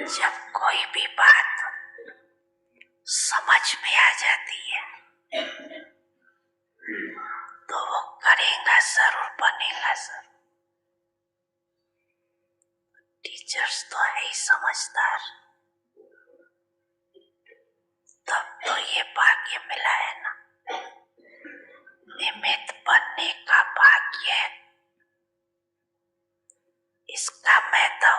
जब कोई भी बात समझ में आ जाती है तो वो करेगा जरूर, बनेगा जरूर। टीचर्स तो है ही समझदार, तब तो ये भाग्य मिला है ना, निमित्त बनने का भाग्य। इसका मैं तो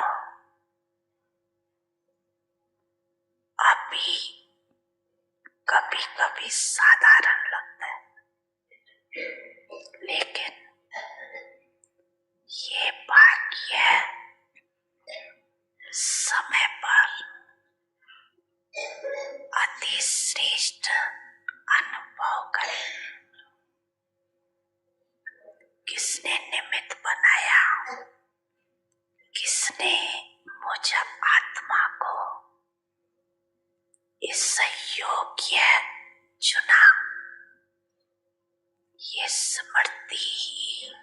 अभी कभी कभी साधारण लगता है, लेकिन ये भाग्य समय पर अति श्रेष्ठ अनुभव करे। किसने निमित्त बनाया, किसने मुझ आत्मा को इस योग्य चुना, ये स्मृति ही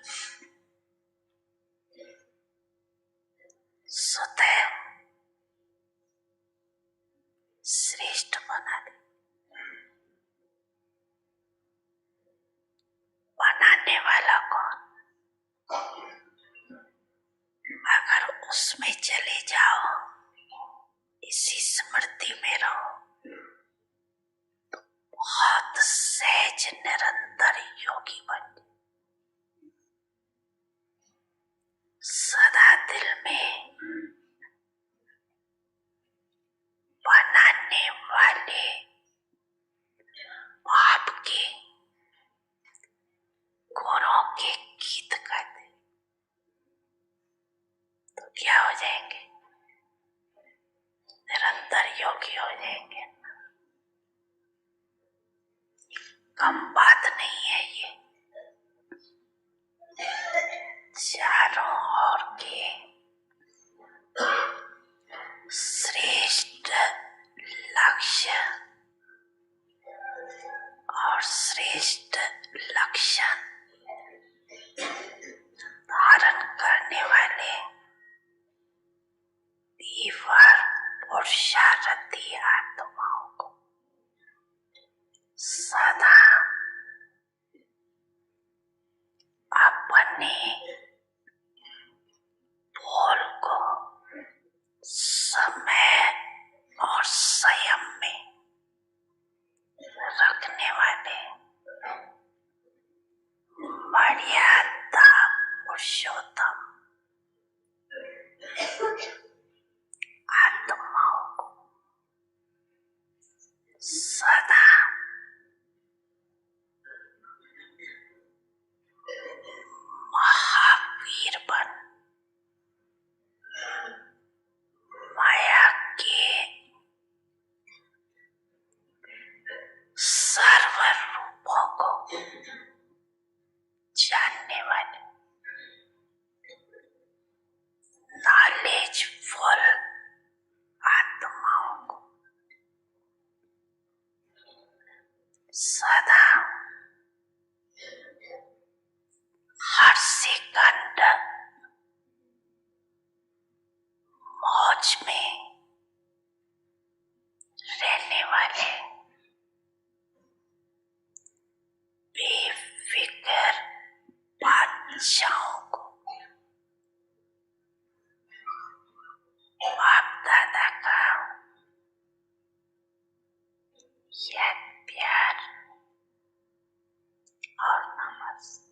स्वतः श्रेष्ठ बना दे। बनाने वाला कौन? अगर उसमें चले जाओ, इसी स्मृति में रहो, तो बहुत सहज निरंतर योगी बन जाओ। सदा दिल में बनाने वाले आपके गुणों के गीत गाते तो क्या हो जाएंगे? निरंतर योगी हो जाएंगे। कम बात नहीं है ये। चारों ओर के श्रेष्ठ लक्ष्य और श्रेष्ठ लक्षण धारण करने वाले तीव्र पुरुषार्थी आत्माओं को सदा अपने बोल को समय और संयम में रखने वाले मर्यादा पुरुषोत्तम आत्माओं को सदा महावीर बन माया के सर्व रूपों को जानने वाले नॉलेजफुल आत्माओं को सदा हर सेकंड मौज में रहने वाले बेफिक्र बादशाहों को बाप दादा का याद प्यार और नमस्ते।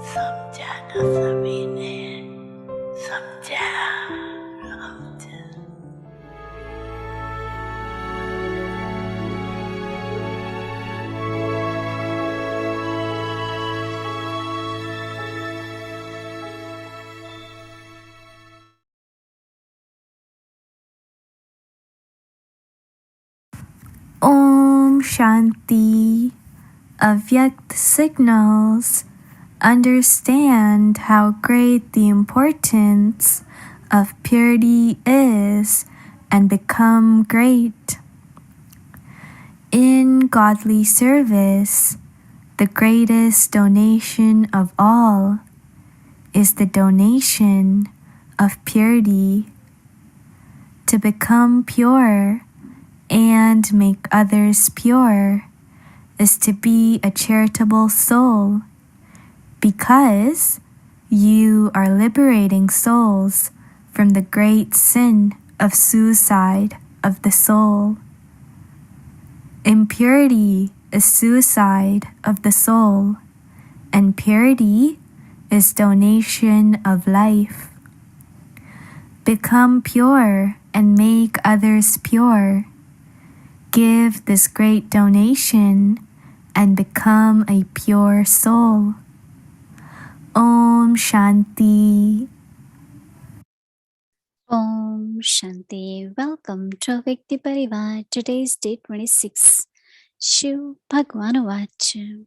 समझा ना सभी ने, समझा। Om Shanti. Avyakt signals understand how great the importance of purity is and become great. In In godly service, the greatest donation of all is the donation of purity. To become pure and make others pure is to be a charitable soul, because you are liberating souls from the great sin of suicide of the soul. Impurity is suicide of the soul, and purity is donation of life. Become pure and make others pure. Give this great donation and become a pure soul. Om Shanti. Om Shanti. Welcome to Vikti Parivar. Today's day 26. Shiv Bhagwanavach.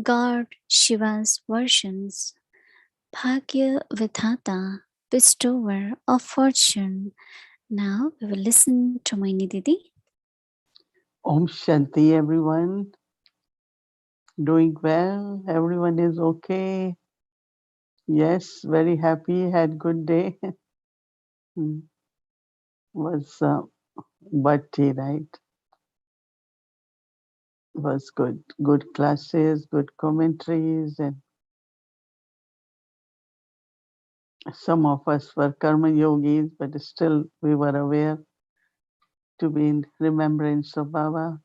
God Shiva's versions. Bhagya Vidhata, bestower of fortune. Now we will listen to Mohini Didi. Om Shanti, everyone. Doing well. Everyone is okay. Yes, very happy. Had good day. Was bhatti, right? Was good. Good classes, good commentaries, and some of us were karma yogis, but still we were aware to be in remembrance of Baba.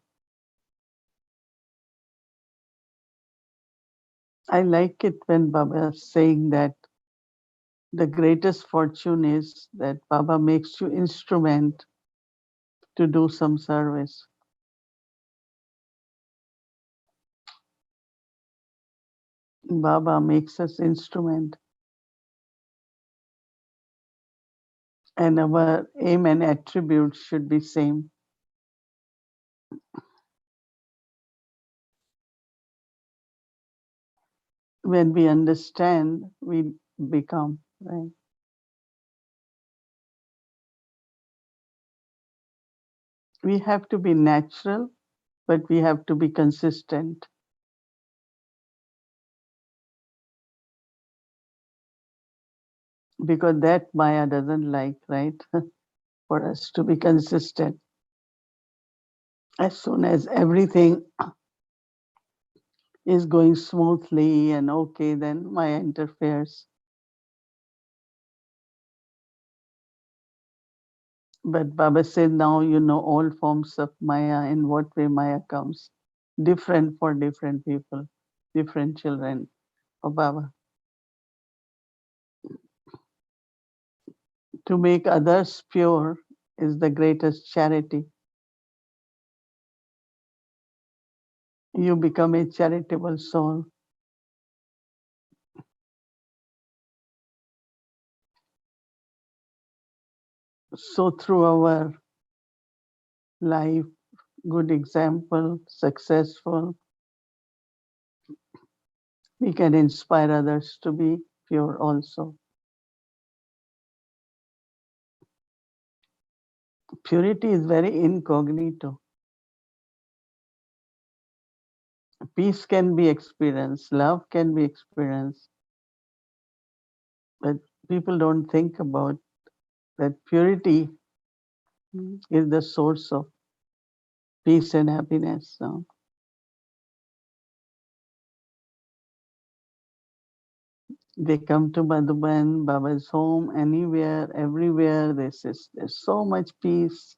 I like it when Baba is saying that the greatest fortune is that Baba makes you instrument to do some service. Baba makes us instrument, and our aim and attributes should be same. When we understand, we become, right? We have to be natural, but we have to be consistent. Because that Maya doesn't like, right? For us to be consistent. As soon as everything is going smoothly and okay, then Maya interferes. But Baba said, now you know all forms of Maya, in what way Maya comes. Different for different people, different children of Baba. To make others pure is the greatest charity. You become a charitable soul. So through our life, good example, successful, we can inspire others to be pure also. Purity is very incognito. Peace can be experienced, love can be experienced, but people don't think about that purity is the source of peace and happiness. So they come to Madhuban, Baba's home, anywhere, everywhere. There's so much peace.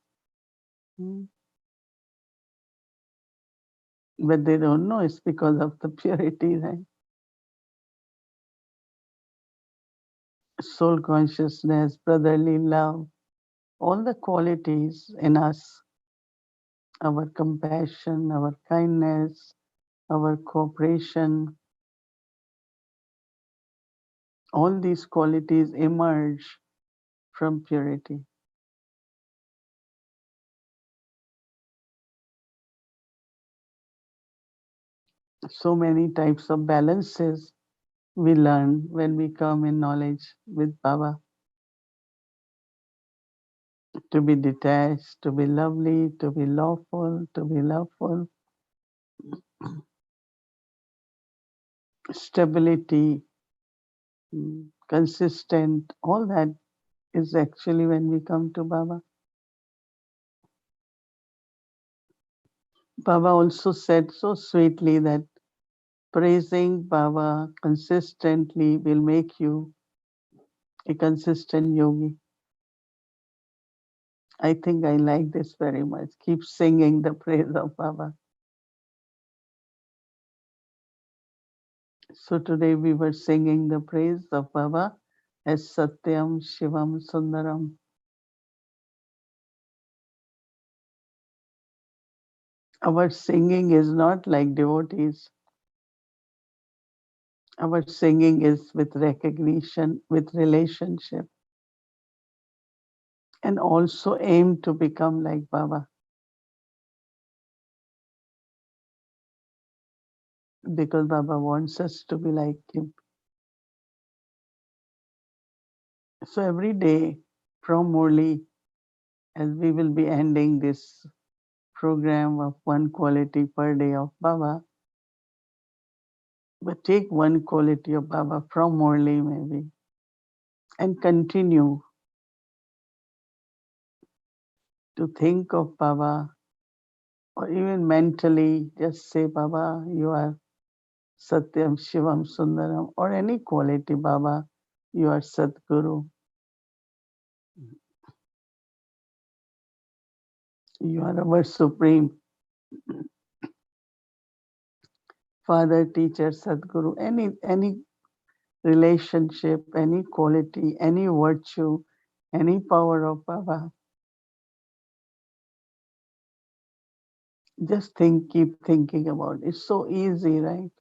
But they don't know it's because of the purity, right? Soul consciousness, brotherly love, all the qualities in us, our compassion, our kindness, our cooperation, all these qualities emerge from purity. So many types of balances we learn when we come in knowledge with Baba. To be detached, to be lovely, to be lawful, to be loveful, stability, consistent, all that is actually when we come to Baba. Baba also said so sweetly that praising Baba consistently will make you a consistent yogi. I think I like this very much. Keep singing the praise of Baba. So today we were singing the praise of Baba as Satyam Shivam Sundaram. Our singing is not like devotees. Our singing is with recognition, with relationship, and also aim to become like Baba. Because Baba wants us to be like him. So every day from Murli, as we will be ending this program of one quality per day of Baba, but take one quality of Baba from Murli maybe and continue to think of Baba, or even mentally just say, Baba, you are Satyam Shivam Sundaram, or any quality, Baba, you are Sadguru. You are our supreme Father, teacher, Sadguru, any relationship, any quality, any virtue, any power of Baba. Just keep thinking about it. It's so easy, right?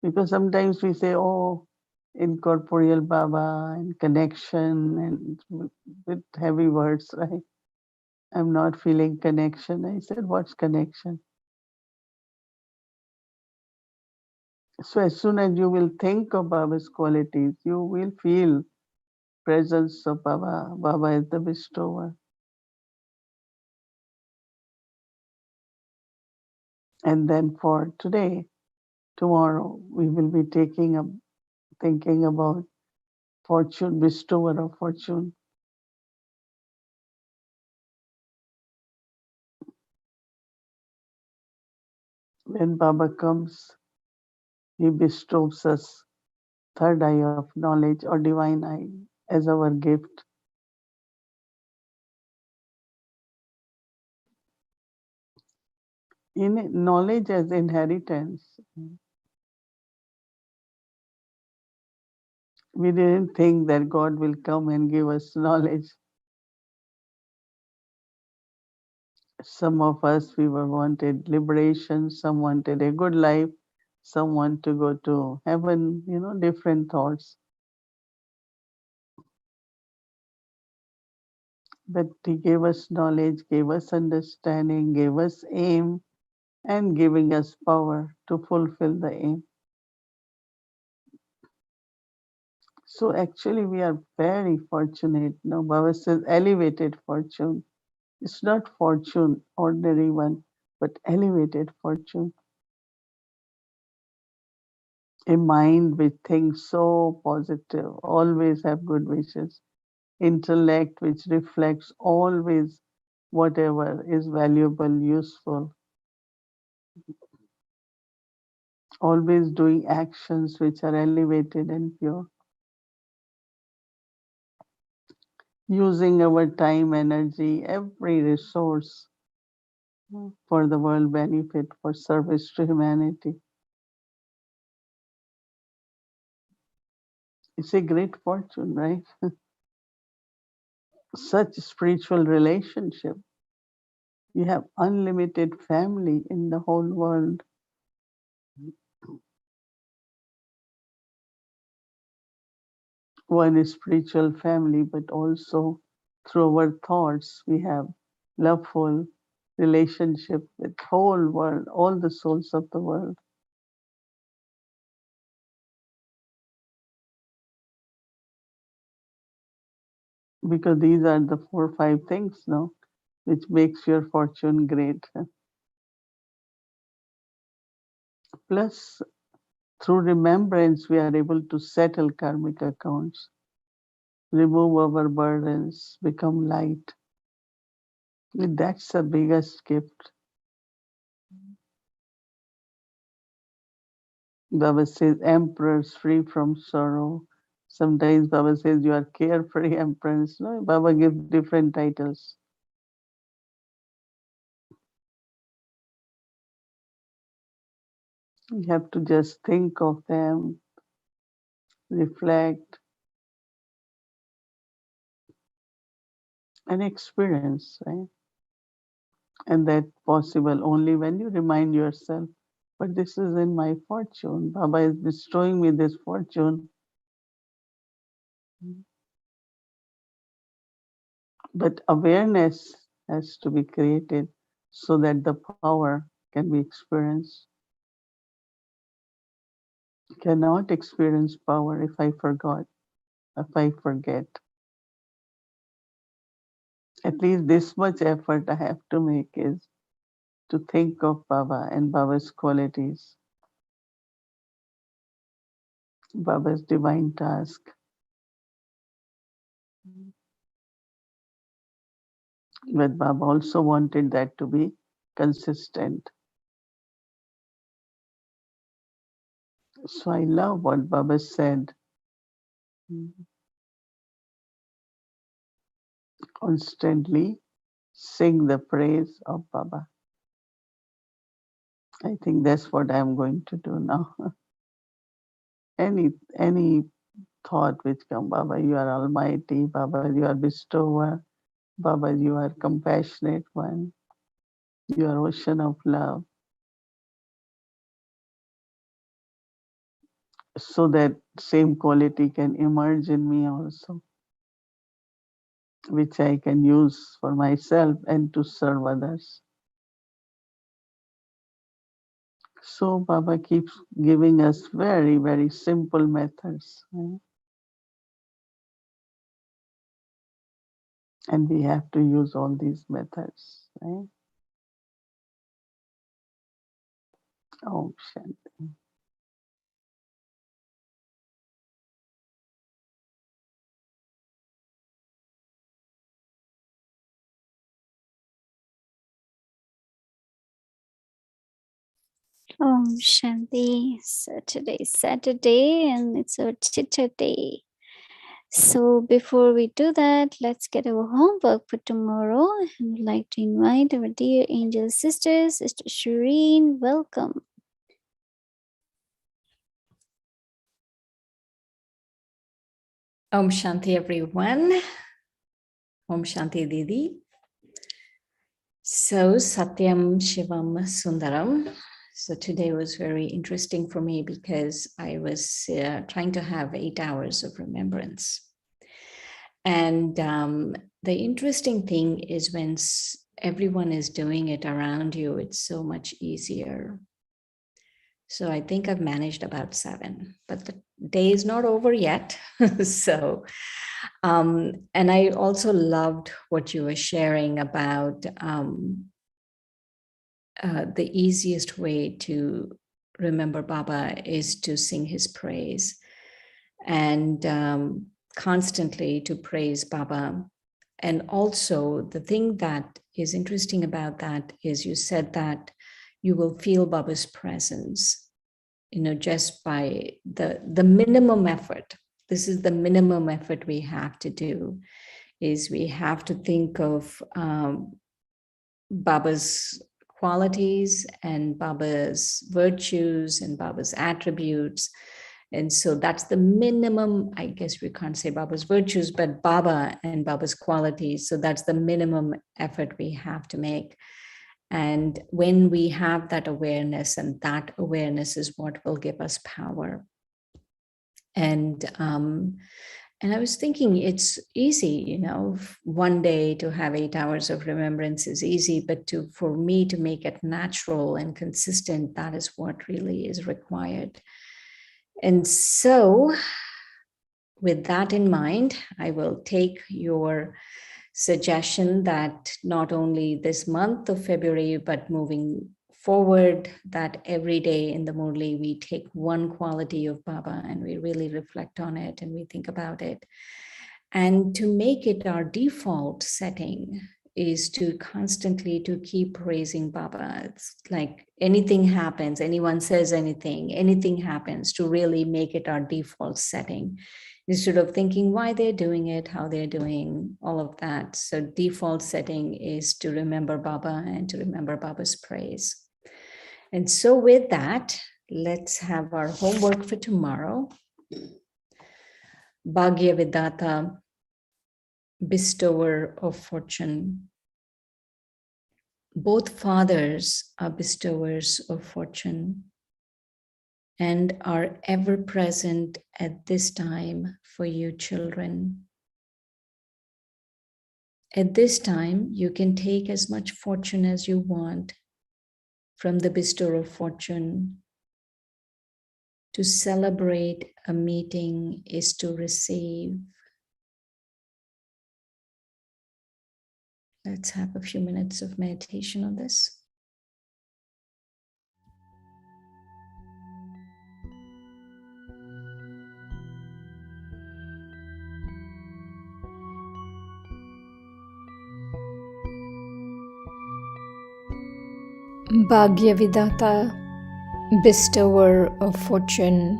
Because sometimes we say, oh, incorporeal Baba and connection and with heavy words, right? I'm not feeling connection. I said, what's connection? So as soon as you will think of Baba's qualities, you will feel presence of Baba. Baba is the bestower. And then for today, tomorrow, we will be thinking about fortune, bestower of fortune. When Baba comes, he bestows us third eye of knowledge or divine eye as our gift. In knowledge as inheritance. We didn't think that God will come and give us knowledge. Some of us, we were wanted liberation, some wanted a good life, some want to go to heaven, different thoughts. But he gave us knowledge, gave us understanding, gave us aim, and giving us power to fulfill the aim. So actually we are very fortunate. Now Baba says elevated fortune. It's not fortune, ordinary one, but elevated fortune. A mind which thinks so positive, always have good wishes. Intellect which reflects always whatever is valuable, useful. Always doing actions which are elevated and pure. Using our time, energy, every resource for the world benefit, for service to humanity. It's a great fortune, right? Such spiritual relationship. You have unlimited family in the whole world. One is spiritual family, but also through our thoughts, we have loveful relationship with whole world, all the souls of the world. Because these are the 4 or 5 things, no, which makes your fortune great. Plus, through remembrance, we are able to settle karmic accounts, remove our burdens, become light. That's the biggest gift. Baba says, emperors free from sorrow. Sometimes Baba says, you are carefree emperors. No, Baba gives different titles. You have to just think of them, reflect, and experience, right? And that possible only when you remind yourself, but this is in my fortune. Baba is bestowing me this fortune. But awareness has to be created so that the power can be experienced. Cannot experience power if I forget. At least this much effort I have to make is to think of Baba and Baba's qualities, Baba's divine task. But Baba also wanted that to be consistent. So I love what Baba said. Constantly sing the praise of Baba. I think that's what I'm going to do now. any thought which come, Baba, you are almighty, Baba, you are bestower, Baba, you are compassionate one, you are ocean of love. So that same quality can emerge in me also, which I can use for myself and to serve others. So Baba keeps giving us very, very simple methods. Right? And we have to use all these methods. Right? Om Shanti. Om Shanti. So today's Saturday and it's our chitter day. So before we do that, let's get our homework for tomorrow. And I'd like to invite our dear angel sisters, Sister Shireen. Welcome. Om Shanti, everyone. Om Shanti, Didi. So, Satyam Shivam Sundaram. So, today was very interesting for me because I was trying to have 8 hours of remembrance. And the interesting thing is when everyone is doing it around you, it's so much easier. So I think I've managed about 7, but the day is not over yet. So, and I also loved what you were sharing about the easiest way to remember Baba is to sing his praise and constantly to praise Baba. And also the thing that is interesting about that is you said that you will feel Baba's presence, just by the minimum effort. This is the minimum effort we have to do, is we have to think of Baba's qualities and Baba's virtues and Baba's attributes. And so that's the minimum, I guess we can't say Baba's virtues, but Baba and Baba's qualities. So that's the minimum effort we have to make. And when we have that awareness, and that awareness is what will give us power. And I was thinking it's easy, one day to have 8 hours of remembrance is easy, but for me to make it natural and consistent, that is what really is required. And so with that in mind, I will take your suggestion that not only this month of February, but moving forward that every day in the Murli, we take one quality of Baba and we really reflect on it and we think about it. And to make it our default setting is to constantly to keep praising Baba. It's like anything happens, anyone says anything happens, to really make it our default setting instead of thinking why they're doing it, how they're doing all of that. So default setting is to remember Baba and to remember Baba's praise. And so with that, let's have our homework for tomorrow. Bhagya Vidata, bestower of fortune. Both fathers are bestowers of fortune and are ever present at this time for you children. At this time, you can take as much fortune as you want from the bestower of fortune. To celebrate a meeting is to receive. Let's have a few minutes of meditation on this. Bhagya Vidata, bestower of fortune.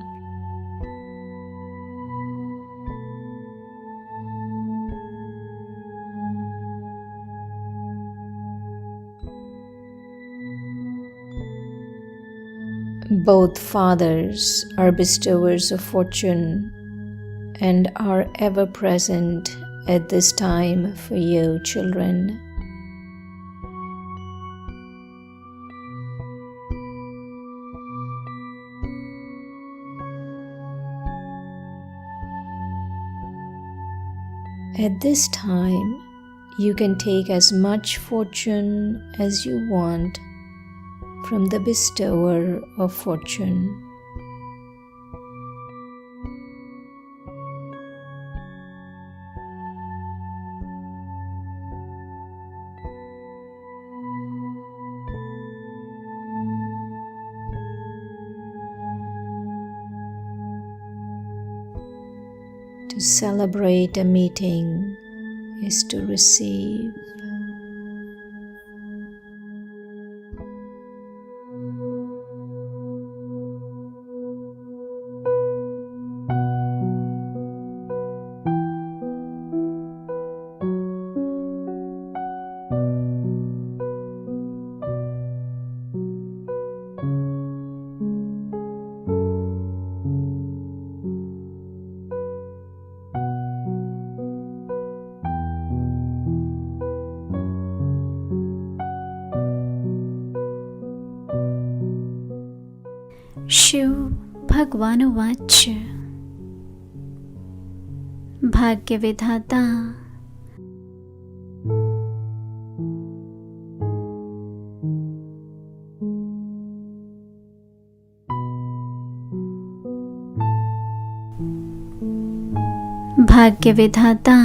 Both fathers are bestowers of fortune and are ever present at this time for you children. At this time, you can take as much fortune as you want from the bestower of fortune. To celebrate a meeting is to receive. Shiv भगवानुवाच भाग्य विधाता भाग्य विधाता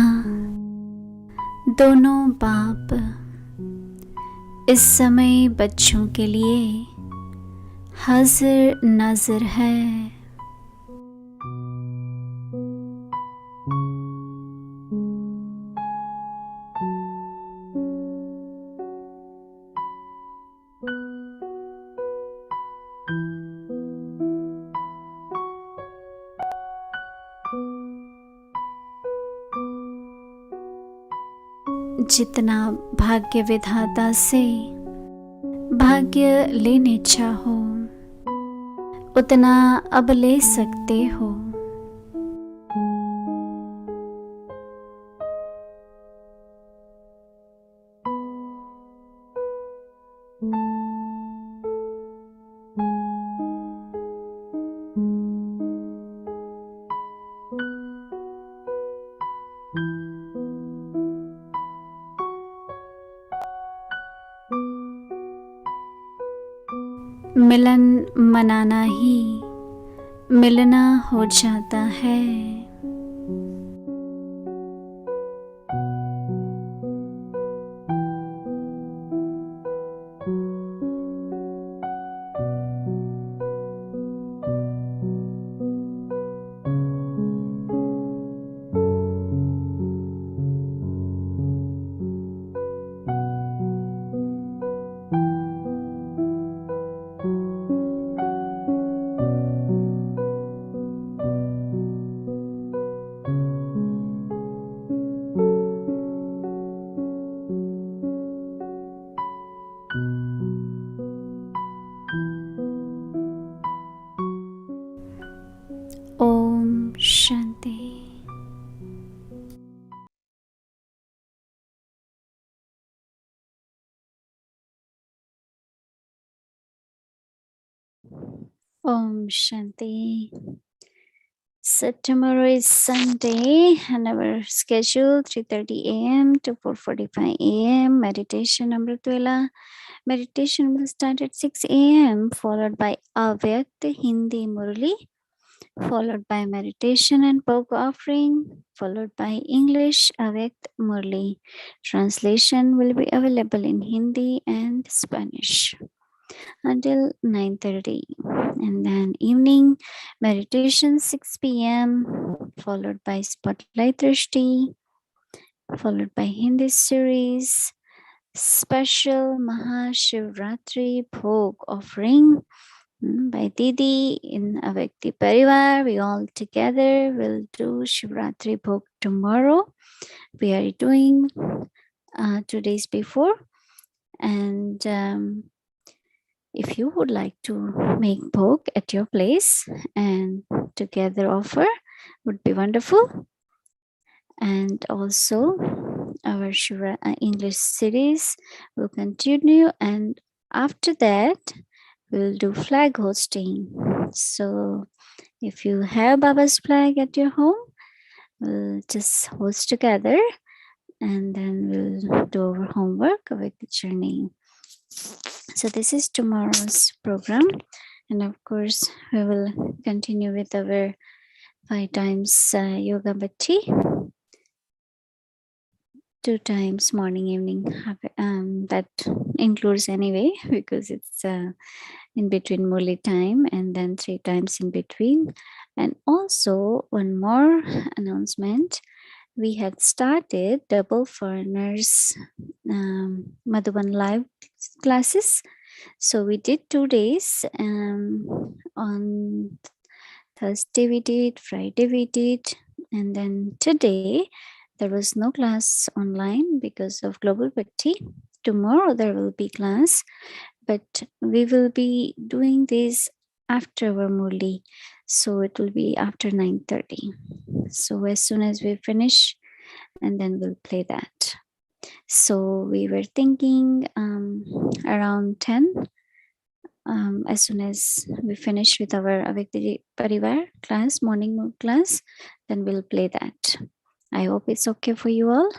दोनों बाप इस समय बच्चों के लिए हाजिर नाजिर है। जितना भाग्य विधाता से भाग्य लेने चाहो उतना अब ले सकते हो। मिलन मनाना ही मिलना हो जाता है। Om Shanti. So tomorrow is Sunday and our schedule 3:30 a.m. to 4:45 a.m. Meditation Amritwela. Meditation will start at 6 a.m. followed by Avyakt Hindi Murli, followed by meditation and Bhog offering, followed by English Avyakt Murli. Translation will be available in Hindi and Spanish until 9:30, and then evening meditation 6 p.m. followed by Spotlight Drishti, followed by Hindi series, special Mahashivratri Bhog offering by Didi in Avakti Parivar. We all together will do Shivratri Bhog tomorrow. We are doing 2 days before, and if you would like to make bhog at your place and together offer, would be wonderful. And also our Shiva English series will continue, and after that we'll do flag hosting. So if you have Baba's flag at your home, we'll just host together and then we'll do our homework with the journey. So this is tomorrow's program, and of course we will continue with our 5 times yoga bhakti, 2 times morning evening. That includes anyway because it's in between Murli time, and then 3 times in between. And also one more announcement, we had started double foreigners Madhuban live classes. So we did 2 days. On Thursday we did, Friday we did, and then today there was no class online because of Global Bhakti. Tomorrow there will be class, but we will be doing this after our Murli. So it will be after 9:30. So as soon as we finish, and then we'll play that. So we were thinking around 10, as soon as we finish with our Avyakti Parivar class, morning class, then we'll play that. I hope it's okay for you all.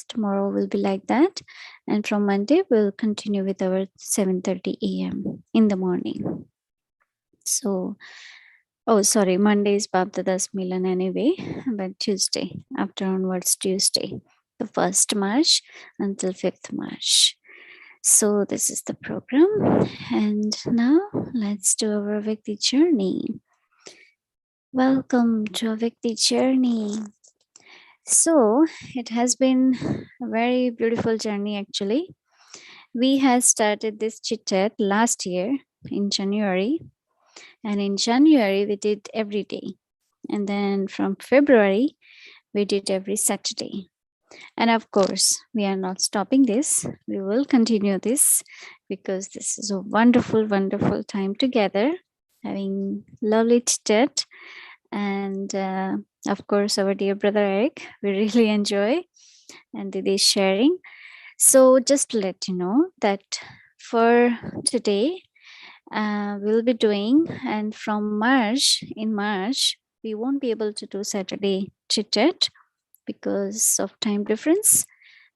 Tomorrow will be like that. And from Monday, we'll continue with our 7:30 a.m. in the morning. So, Monday is Baptada's Milan anyway, but Tuesday, after onwards Tuesday, the 1st March until 5th March. So this is the program. And now let's do our Vikti journey. Welcome to a Vikti journey. So it has been a very beautiful journey actually. We had started this chit chat last year in January. And in January, we did every day. And then from February, we did every Saturday. And of course, we are not stopping this. We will continue this because this is a wonderful, wonderful time together, having lovely chat. And of course, our dear brother Eric, we really enjoy and Didi sharing. So just to let you know that for today, we'll be doing, and from March, we won't be able to do Saturday chit chat because of time difference,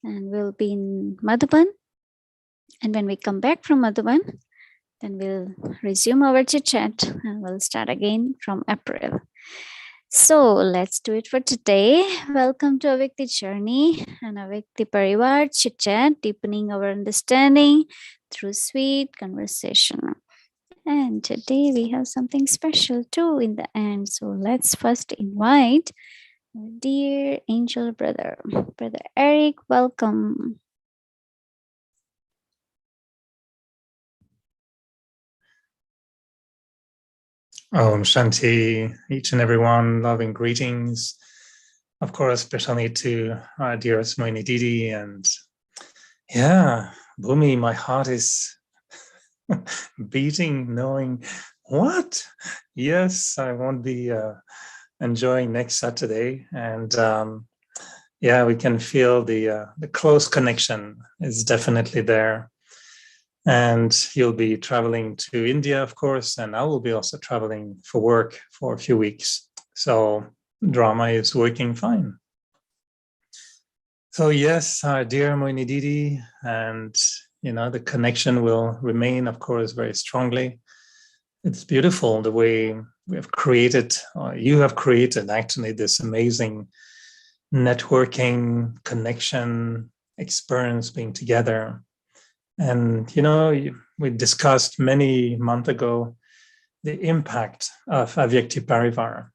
and we'll be in Madhuban. And when we come back from Madhuban, then we'll resume our chit chat and we'll start again from April. So let's do it for today. Welcome to Avyakti Journey and Avyakti Parivar chit chat, deepening our understanding through sweet conversation. And today we have something special too in the end. So let's first invite our dear angel brother, Brother Eric. Welcome. Om Shanti, each and everyone, loving greetings. Of course, especially to our dearest Mohini Didi. And yeah, Bhumi, my heart is beating, knowing what? Yes, I won't be enjoying next Saturday. And yeah, we can feel the close connection is definitely there. And you'll be traveling to India, of course, and I will be also traveling for work for a few weeks. So drama is working fine. So yes, dear Mohini Didi, and the connection will remain, of course, very strongly. It's beautiful the way we have created, or you have created actually this amazing networking, connection, experience being together. And, we discussed many months ago the impact of Avyakti Parivar.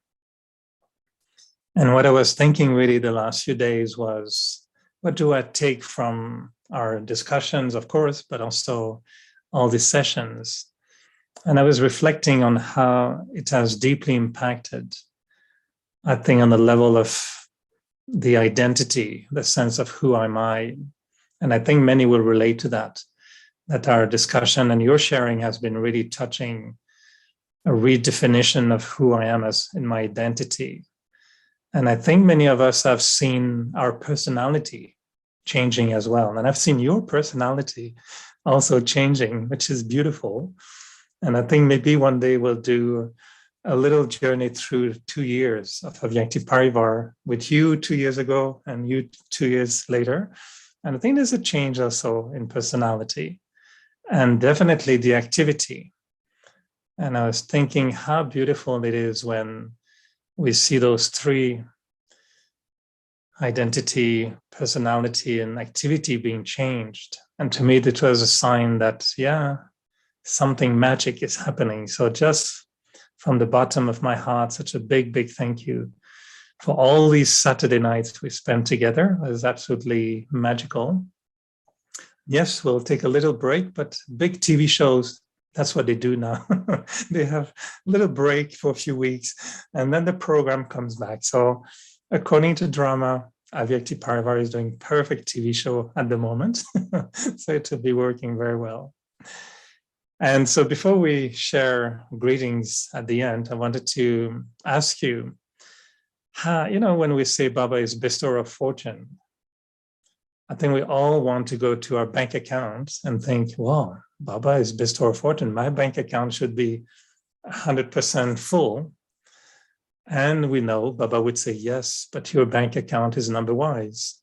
And what I was thinking really the last few days was, what do I take from our discussions, of course, but also all these sessions? And I was reflecting on how it has deeply impacted, I think, on the level of the identity, the sense of who am I. And I think many will relate to that our discussion and your sharing has been really touching a redefinition of who I am as in my identity. And I think many of us have seen our personality changing as well. And I've seen your personality also changing, which is beautiful. And I think maybe one day we'll do a little journey through 2 years of Avyakti Parivar with you 2 years ago and you 2 years later. And I think there's a change also in personality and definitely the activity. And I was thinking how beautiful it is when we see those three, identity, personality, and activity being changed. And to me, that was a sign that, something magic is happening. So just from the bottom of my heart, such a big, big thank you for all these Saturday nights we spent together. It was absolutely magical. Yes, we'll take a little break, but big TV shows, that's what they do now. They have a little break for a few weeks, and then the program comes back. So according to drama, Avyakti Parivar is doing perfect TV show at the moment. So it will be working very well. And so before we share greetings at the end, I wanted to ask you, how, when we say Baba is bestower of fortune, I think we all want to go to our bank account and think, wow, Baba is bestower of fortune. My bank account should be 100% full. And we know Baba would say, yes, but your bank account is number wise.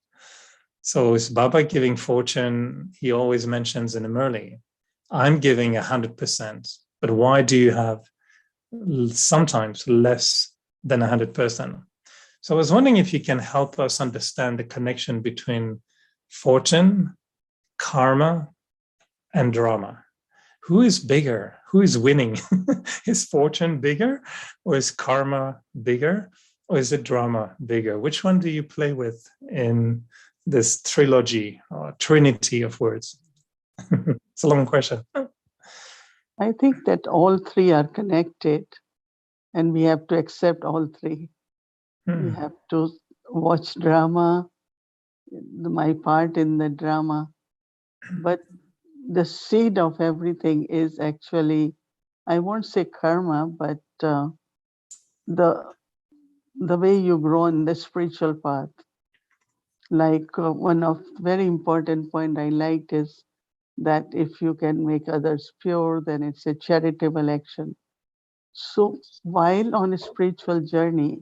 So is Baba giving fortune? He always mentions in the Murli, I'm giving 100%, but why do you have sometimes less than 100%? So I was wondering if you can help us understand the connection between fortune, karma, and drama. Who is bigger? Who is winning? Is fortune bigger, or is karma bigger, or is it drama bigger? Which one do you play with in this trilogy or trinity of words? It's a long question. I think that all three are connected and we have to accept all three. We have to watch drama, my part in the drama, but the seed of everything is actually, I won't say karma, but the way you grow in the spiritual path. Like one of very important point I liked is that if you can make others pure, then it's a charitable action. So while on a spiritual journey,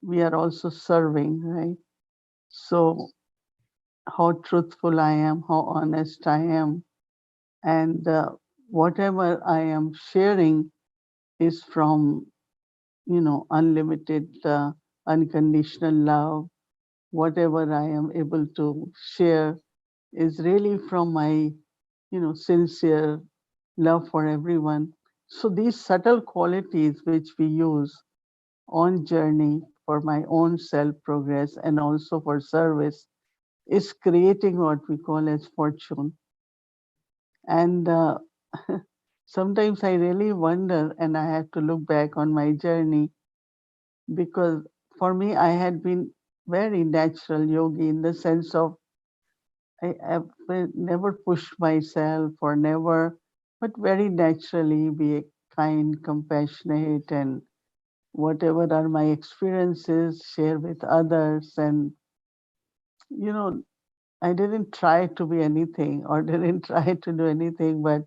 we are also serving, right? So how truthful I am, how honest I am, and whatever I am sharing is from, unlimited, unconditional love. Whatever I am able to share is really from my, sincere love for everyone. So these subtle qualities which we use on journey for my own self progress and also for service is creating what we call as fortune. And sometimes I really wonder, and I have to look back on my journey, because for me, I had been very natural yogi in the sense of I have never pushed myself or never, but very naturally be kind, compassionate, and whatever are my experiences, share with others. And, I didn't try to be anything or didn't try to do anything, but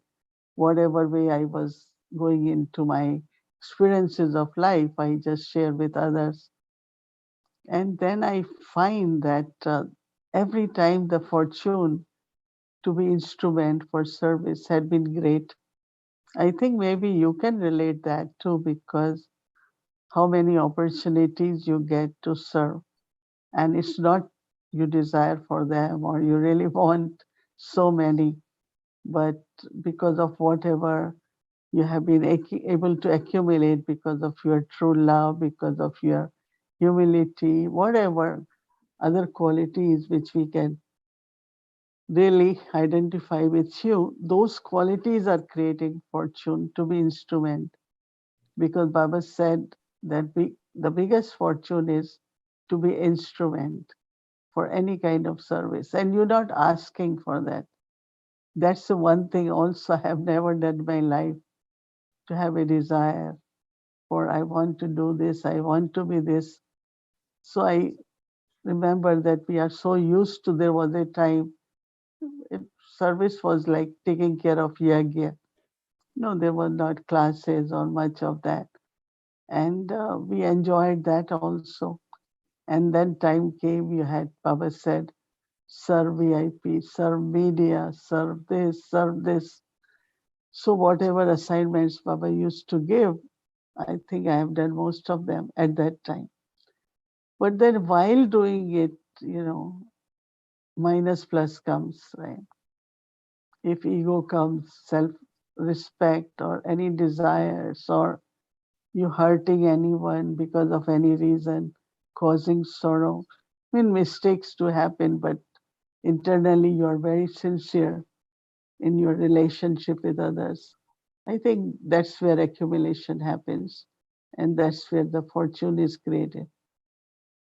whatever way I was going into my experiences of life, I just share with others. And then I find that every time the fortune to be instrument for service had been great. I think maybe you can relate that too, because how many opportunities you get to serve, and it's not you desire for them or you really want so many, but because of whatever you have been able to accumulate, because of your true love, because of your humility, whatever other qualities which we can really identify with you, those qualities are creating fortune to be instrument. Because Baba said that the biggest fortune is to be instrument for any kind of service, and you're not asking for that. That's the one thing also I have never done in my life, to have a desire for I want to do this, I want to be this. So I remember that we are so used to, there was a time it, service was like taking care of yagya. No, there were not classes or much of that. And we enjoyed that also. And then time came, you had, Baba said, serve VIP, serve media, serve this, serve this. So whatever assignments Baba used to give, I think I have done most of them at that time. But then while doing it, minus plus comes, right? If ego comes, self-respect or any desires, or you hurting anyone because of any reason, causing sorrow. I mean, mistakes do happen, but internally you are very sincere in your relationship with others. I think that's where accumulation happens, and that's where the fortune is created.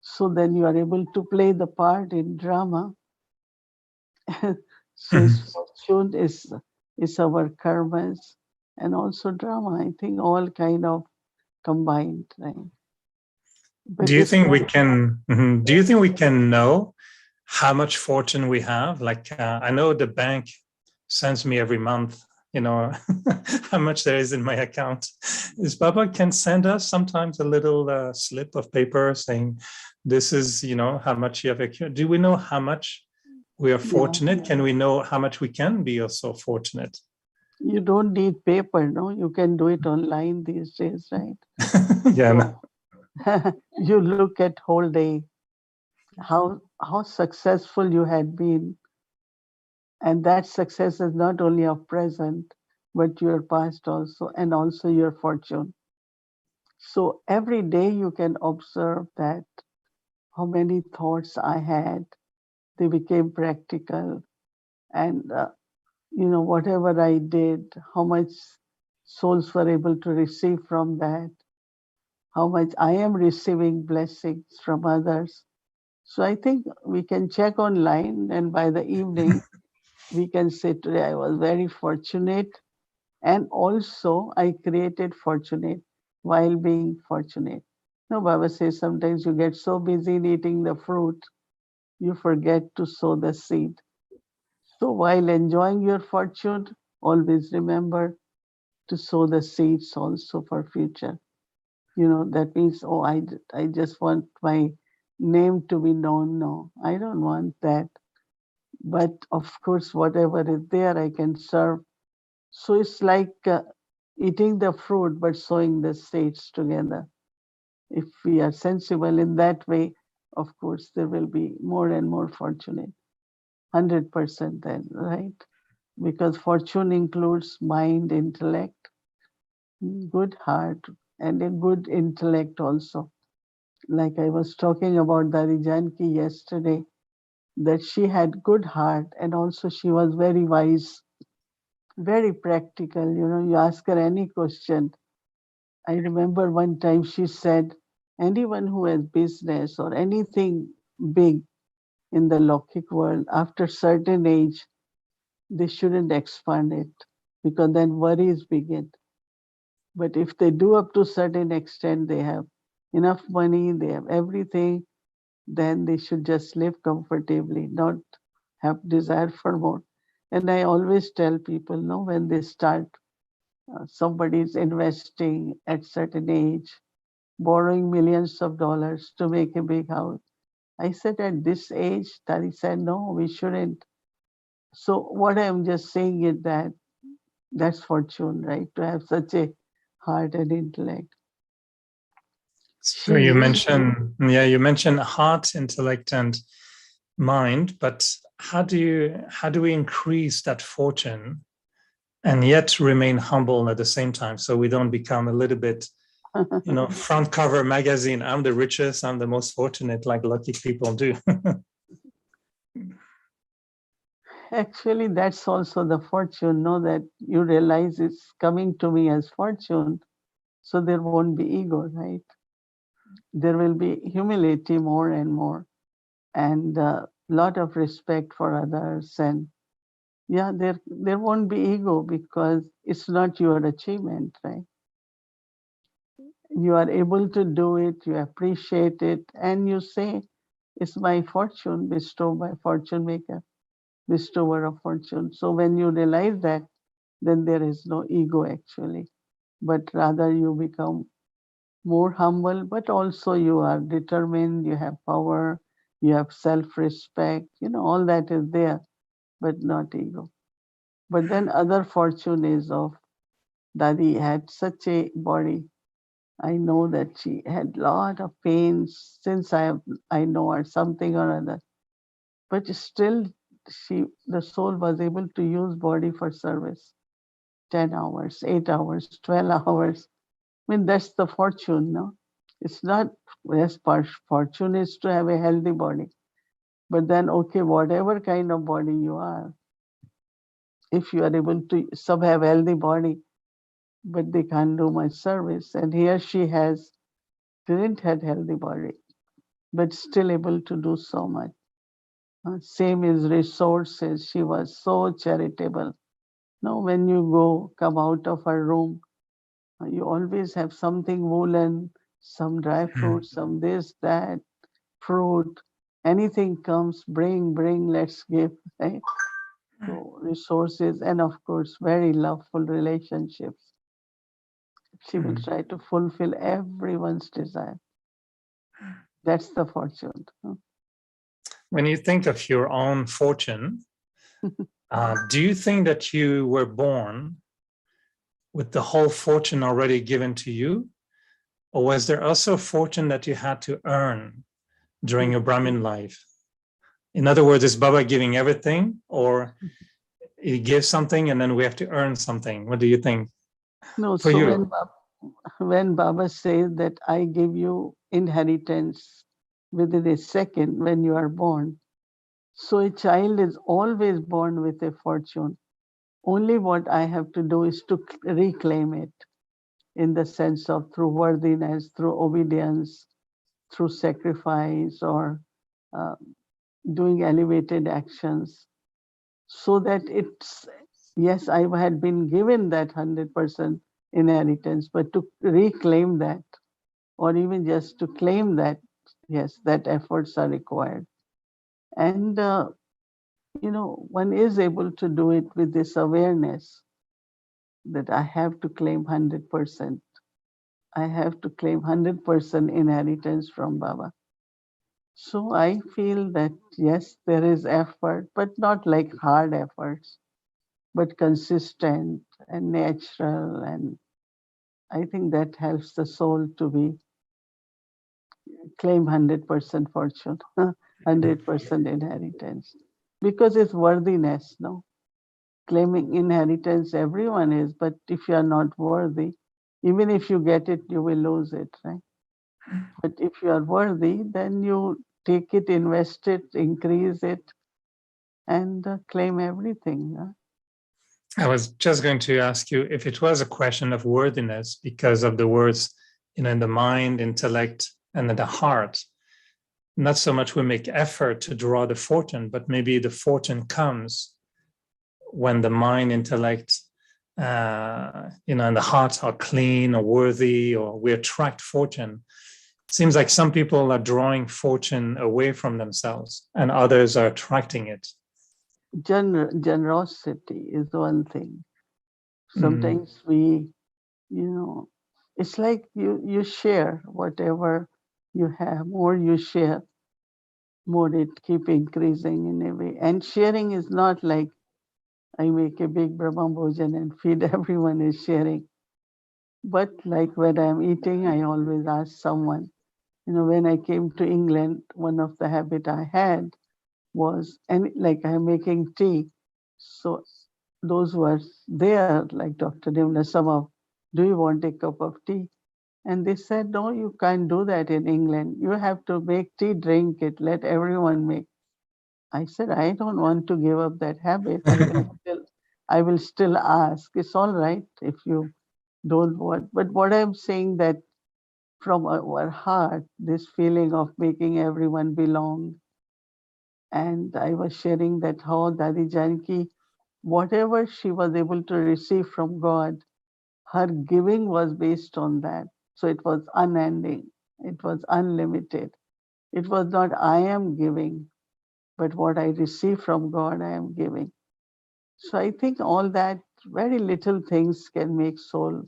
So then you are able to play the part in drama. So Mhm. his fortune is our karmas and also drama. I think all kind of combined, right? Do But you it's think we very can? Do you think we can know how much fortune we have? Like I know the bank sends me every month, how much there is in my account. Is Baba can send us sometimes a little slip of paper saying, "This is, how much you have accumulated." Do we know how much we are yeah. fortunate? Can we know how much we can be also fortunate? You don't need paper, no? You can do it online these days, right? Yeah. So you look at whole day how successful you had been, and that success is not only of present, but your past also, and also your fortune. So every day you can observe that how many thoughts I had, they became practical, and whatever I did, how much souls were able to receive from that, how much I am receiving blessings from others. So I think we can check online, and by the evening, we can say, today I was very fortunate, and also I created fortunate while being fortunate. No, Baba says sometimes you get so busy in eating the fruit, you forget to sow the seed. So while enjoying your fortune, always remember to sow the seeds also for future. That means, oh, I just want my name to be known. No, I don't want that. But of course, whatever is there, I can serve. So it's like eating the fruit, but sowing the seeds together. If we are sensible in that way, of course, there will be more and more fortunate. 100% then, right? Because fortune includes mind, intellect, good heart, and a good intellect also. Like I was talking about Dari Janki yesterday, that she had good heart and also she was very wise, very practical. You ask her any question. I remember one time she said, anyone who has business or anything big in the Lokik world, after certain age, they shouldn't expand it because then worries begin. But if they do up to certain extent, they have enough money, they have everything, then they should just live comfortably, not have desire for more. And I always tell people, no, when they start, somebody is investing at certain age, borrowing millions of dollars to make a big house. I said, at this age, Tari said, no, we shouldn't. So what I'm just saying is that that's fortune, right? To have such a heart and intellect. So She you used to, mentioned heart, intellect, and mind, but how do we increase that fortune and yet remain humble at the same time, so we don't become a little bit, front cover magazine, I'm the richest, I'm the most fortunate, like lucky people do. actually, that's also the fortune, no, that you realize it's coming to me as fortune. So there won't be ego, right? There will be humility more and more, and a lot of respect for others. And yeah, there won't be ego because it's not your achievement, right? You are able to do it, you appreciate it, and you say, it's my fortune bestowed by fortune maker, bestower of fortune. So when you realize that, then there is no ego actually, but rather you become more humble, but also you are determined, you have power, you have self-respect, all that is there, but not ego. But then other fortune is of Dadi had such a body. I know that she had lot of pains since I know her something or other. But still the soul was able to use body for service. 10 hours, 8 hours, 12 hours. I mean, that's the fortune, no? It's not, yes, fortune is to have a healthy body. But then, okay, whatever kind of body you are, if you are able to, some have healthy body, but they can't do much service. And here she didn't have healthy body, but still able to do so much. Same is resources. She was so charitable. Now, when you come out of her room, you always have something woolen, some dry fruit, some this, that, fruit, anything comes, bring, let's give, right? So resources and of course, very loveful relationships. She will try to fulfill everyone's desire. That's the fortune. When you think of your own fortune, do you think that you were born with the whole fortune already given to you? Or was there also a fortune that you had to earn during your Brahmin life? In other words, is Baba giving everything, or he gives something and then we have to earn something? What do you think? No, For so you? when Baba says that I give you inheritance within a second when you are born, so a child is always born with a fortune. Only what I have to do is to reclaim it in the sense of through worthiness, through obedience, through sacrifice, or uh, doing elevated actions, so that it's, yes, I had been given that 100% inheritance, but to reclaim that, or even just to claim that, yes, that efforts are required. And, one is able to do it with this awareness that I have to claim 100%. I have to claim 100% inheritance from Baba. So I feel that, yes, there is effort, but not like hard efforts, but consistent and natural. And I think that helps the soul to claim 100% fortune, 100% inheritance, because it's worthiness, no? Claiming inheritance, everyone is, but if you are not worthy, even if you get it, you will lose it, right? But if you are worthy, then you take it, invest it, increase it, and claim everything. I was just going to ask you if it was a question of worthiness because of the words, in the mind, intellect, and in the heart. Not so much we make effort to draw the fortune, but maybe the fortune comes when the mind, intellect, and the heart are clean or worthy, or we attract fortune. It seems like some people are drawing fortune away from themselves and others are attracting it. generosity is one thing. Sometimes we, it's like you share whatever you have. More you share, more it keep increasing in a way. And sharing is not like I make a big Brahma Bhojan and feed everyone is sharing. But like when I'm eating, I always ask someone. When I came to England, one of the habit I had was, and like I'm making tea. So those who are there, like Dr. Nimla, some of, do you want a cup of tea? And they said, no, you can't do that in England. You have to make tea, drink it, let everyone make. I said, I don't want to give up that habit. I will still ask. It's all right if you don't want. But what I'm saying that from our heart, this feeling of making everyone belong. And I was sharing that how Dadi Janki, whatever she was able to receive from God, her giving was based on that. So it was unending. It was unlimited. It was not I am giving, but what I receive from God, I am giving. So I think all that very little things can make soul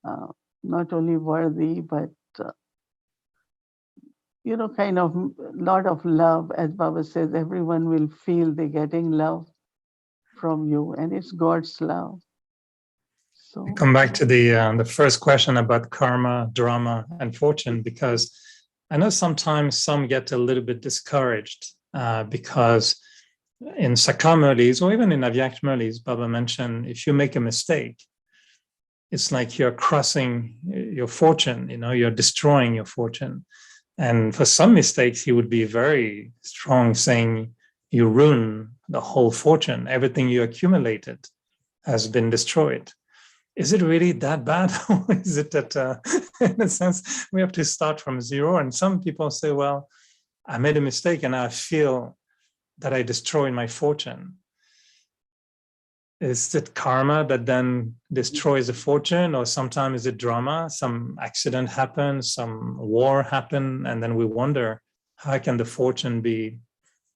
uh, not only worthy, but kind of lot of love. As Baba says, everyone will feel they're getting love from you, and it's God's love. So Come back to the first question about karma, drama, and fortune, because I know sometimes some get a little bit discouraged because in Sakamurlis or even in Avyak Murlis, Baba mentioned if you make a mistake, it's like you're crossing your fortune, you're destroying your fortune. And for some mistakes, he would be very strong, saying you ruin the whole fortune. Everything you accumulated has been destroyed. Is it really that bad? Or is it that, in a sense, we have to start from zero? And some people say, well, I made a mistake and I feel that I destroyed my fortune. Is it karma that then destroys the fortune? Or sometimes is it drama? Some accident happens, some war happened, and then we wonder, how can the fortune be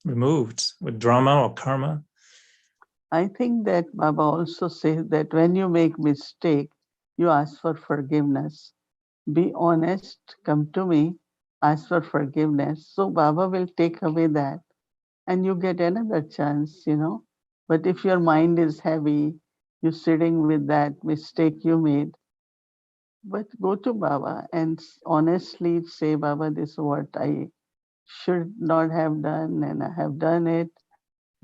removed with drama or karma? I think that Baba also says that when you make mistake, you ask for forgiveness. Be honest, come to me, ask for forgiveness. So Baba will take away that and you get another chance. But if your mind is heavy, you're sitting with that mistake you made, but go to Baba and honestly say, Baba, this is what I should not have done and I have done it.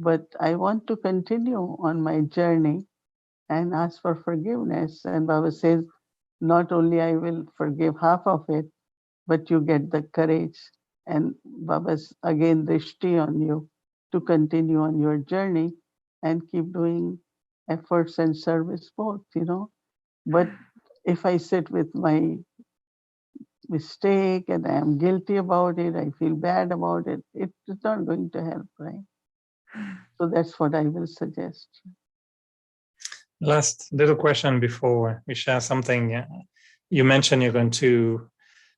But I want to continue on my journey and ask for forgiveness. And Baba says, not only I will forgive half of it, but you get the courage and Baba's again drishti on you to continue on your journey and keep doing efforts and service both. But if I sit with my mistake and I am guilty about it, I feel bad about it, it is not going to help, right? So that's what I will suggest. Last little question before we share something. You mentioned you're going to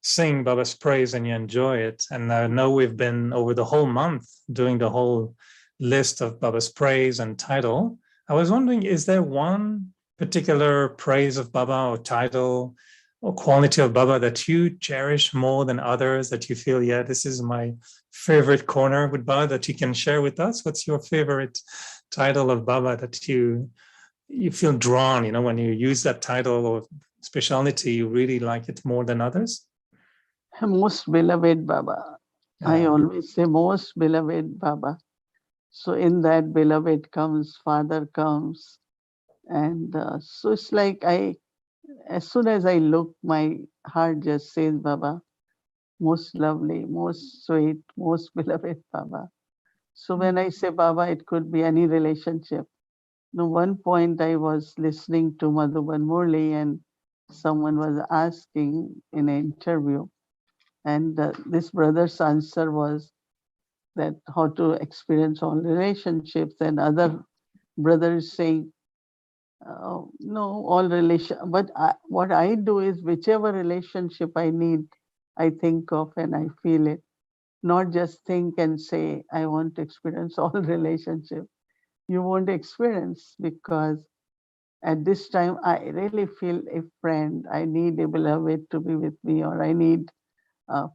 sing Baba's praise and you enjoy it. And I know we've been over the whole month doing the whole list of Baba's praise and title. I was wondering, is there one particular praise of Baba or title or quality of Baba that you cherish more than others, that you feel, yeah, this is my favorite corner with Baba that you can share with us? What's your favorite title of Baba that you feel drawn, when you use that title or speciality, you really like it more than others? Most beloved Baba. I always say most beloved Baba. So in that beloved comes, Father comes. And so it's like as soon as I look, my heart just says, Baba, most lovely, most sweet, most beloved Baba. So when I say Baba, it could be any relationship. One point I was listening to Madhuban Murli and someone was asking in an interview, and this brother's answer was that how to experience all relationships, and other brother is saying, no, all relation. But what I do is whichever relationship I need, I think of and I feel it, not just think and say, I want to experience all relationships. you won't experience, because at this time I really feel a friend. I need a beloved to be with me, or I need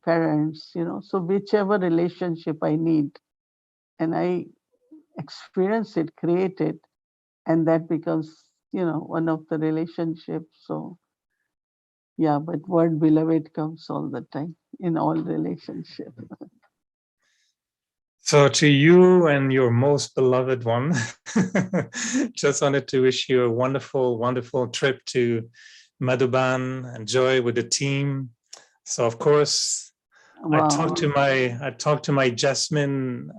parents, So whichever relationship I need, and I experience it, create it, and that becomes, one of the relationships. So yeah, but word beloved comes all the time in all relationships. So to you and your most beloved one, just wanted to wish you a wonderful, wonderful trip to Madhuban. Enjoy with the team. So of course, Wow. I talked to my Jasmine,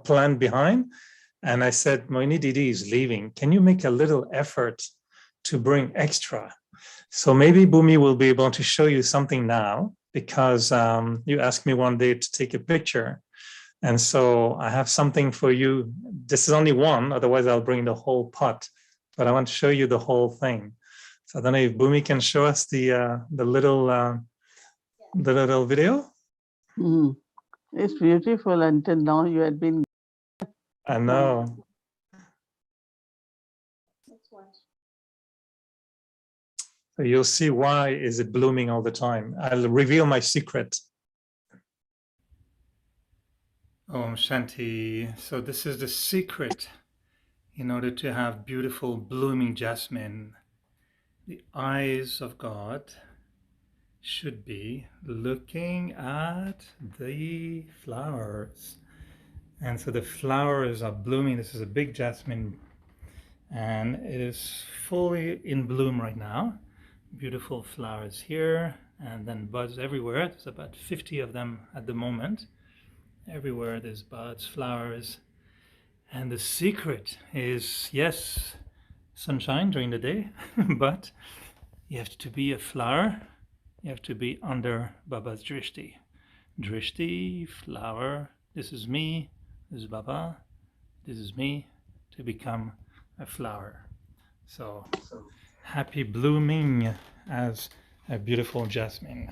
plan behind, and I said, Mohini Didi is leaving. Can you make a little effort to bring extra? So maybe Bhumi will be able to show you something now, because you asked me one day to take a picture. And so I have something for you. This is only one, otherwise I'll bring the whole pot. But I want to show you the whole thing. So I don't know if Bhumi can show us the little video. Mm. It's beautiful. Until now you had been. I know. So you'll see why is it blooming all the time. I'll reveal my secret. Om Shanti. So this is the secret in order to have beautiful blooming jasmine. The eyes of God should be looking at the flowers. And so the flowers are blooming. This is a big jasmine, and it is fully in bloom right now. Beautiful flowers here, and then buds everywhere. There's about 50 of them at the moment. Everywhere there's buds, flowers. And the secret is, yes, sunshine during the day, but you have to be a flower. You have to be under Baba's drishti. Drishti, flower, this is me, this is Baba, this is me, to become a flower. So happy blooming as a beautiful jasmine.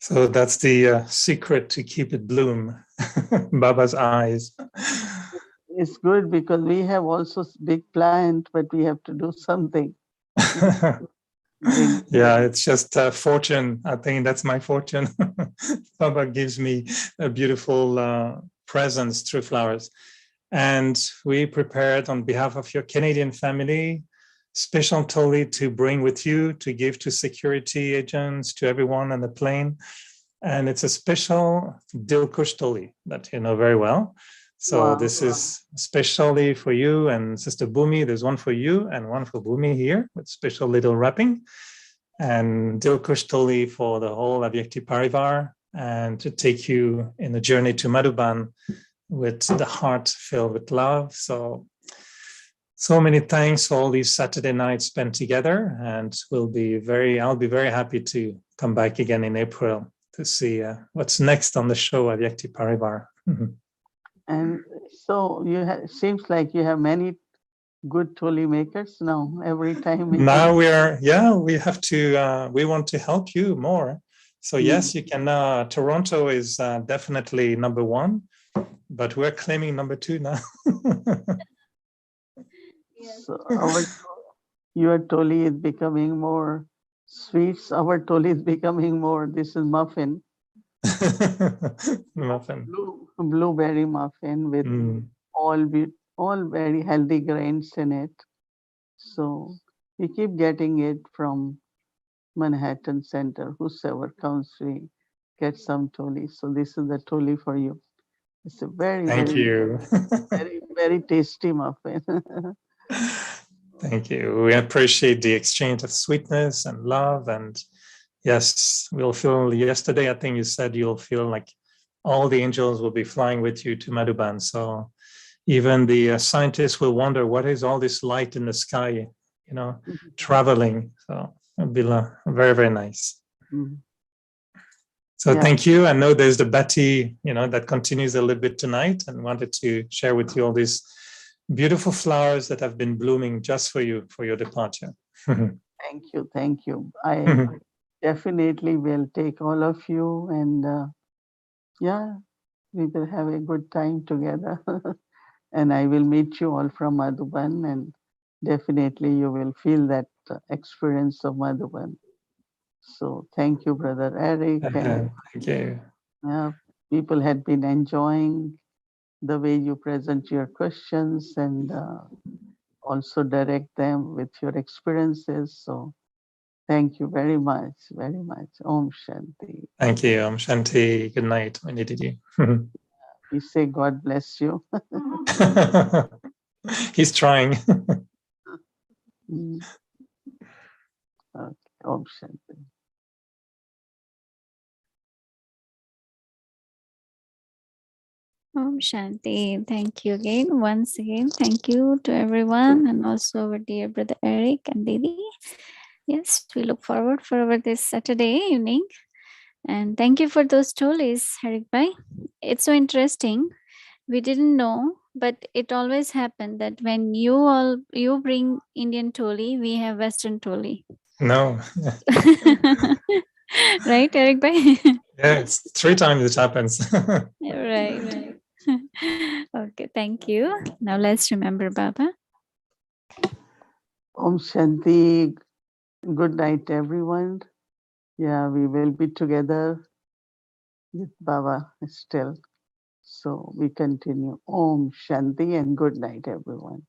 So that's the secret to keep it bloom. Baba's eyes. It's good because we have also big plant, but we have to do something. Yeah, it's just fortune. I think that's my fortune. Baba gives me a beautiful presents through flowers. And we prepared on behalf of your Canadian family, special toli to bring with you, to give to security agents, to everyone on the plane. And it's a special Dilkush toli that you know very well. So this is specially for you and Sister Bhumi. There's one for you and one for Bhumi here with special little wrapping. And Dilkush toli for the whole Avyakti Parivar, and to take you in a journey to Madhuban with the heart filled with love. So many thanks for all these Saturday nights spent together, and I'll be very happy to come back again in April to see what's next on the show at Avyakti Parivar. And so seems like you have many good toli makers now. Every time now we have to we want to help you more. So yes, you can. Toronto is definitely number one, but we're claiming number two now. So your toli is becoming more sweets. Our toli is becoming more. This is muffin. Muffin. Blueberry muffin with all very healthy grains in it. So we keep getting it from Manhattan Center. Whosoever comes, we get some toli. So this is the toli for you. It's a very, very tasty muffin. Thank you. We appreciate the exchange of sweetness and love. And yes, we'll feel, yesterday, I think you said you'll feel like all the angels will be flying with you to Madhuban. So even the scientists will wonder, what is all this light in the sky, traveling? So it'll be very, very nice. So thank you. I know there's the Betty, that continues a little bit tonight, and wanted to share with you all these beautiful flowers that have been blooming just for you, for your departure. Thank you. Thank you. I definitely will take all of you, and we will have a good time together. And I will meet you all from Madhuban, and definitely you will feel that experience of Madhuban. So thank you, Brother Eric. And Thank you. people had been enjoying the way you present your questions and also direct them with your experiences. So thank you very much, very much. Om Shanti. Thank you. Shanti. Good night, Mohini Didi. We say God bless you. He's trying. Mm. Okay. Om Shanti. Om Shanti. Thank you again. Once again, thank you to everyone and also our dear brother Eric and Didi. Yes, we look forward for this Saturday evening. And thank you for those stories, Eric Bhai. It's so interesting. We didn't know, but it always happened that when you bring Indian Toli, we have Western Toli. No. Right, Eric Bhai? Yeah, it's 3 times it happens. Right. Okay, thank you. Now let's remember Baba. Om Shanti. Good night, everyone. Yeah, we will be together with Baba still. So we continue. Om Shanti and good night, everyone.